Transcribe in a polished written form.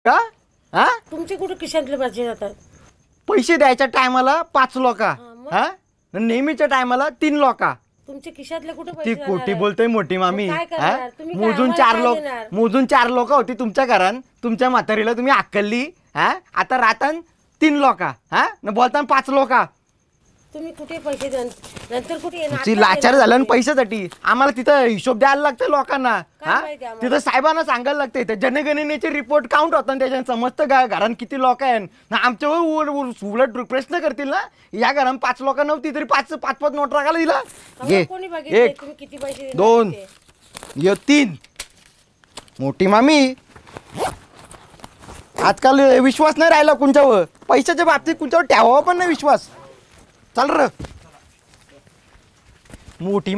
का? हा तुमचे कुठे खिशातले पैसे जातात? पैसे द्यायच्या टायमाला 5 लोका, मग? हा नेहमीच्या टायमाला 3 लोका. तुमचे खिशातले कुठे ती पैसे कोटी जाणार आहे? बोलतोय मोठी मामी. मग काय हा? करणार? तुम्ही काय मोजून आम्हाला 4 काय लोक, देणार? मोजून 4 लोक होती तुमच्या घरात. तुमच्या म्हातारीला तुम्ही अक्कलली. हा आता राहतान 3 लोका, हा न बोलताना 5 लोका. तुम्ही कुठे पैसे नंतर कुठे येणार? तुमची आता लाचार येणार झालं ना तुम्ही. पैशासाठी. आम्हाला तिथं हिशोब द्यायला लागतं लोकांना. हा माहिती आम्हाला? तिथं साहेबांना सांगायला लागते. त्या जनगणनेचे रिपोर्ट काउंट होतात ना, त्याच्यानं समजतं का घरात किती लोक आहे ना. आमच्यावर उलट प्रश्न करतील ना, या घरात 5 लोक नव्हती तरी 5 नोट टाकायला दिला. आम्हाला कोणी बघितलंय? 1 तुम्ही किती पैसे देणार 2 ते? ये 3. मोठी मामी आजकाल विश्वास नाही राहिला कुंच्यावर. पैशाच्या बाबतीत कुंच्यावर ठेवावा पण नाही विश्वास. चल र मोठी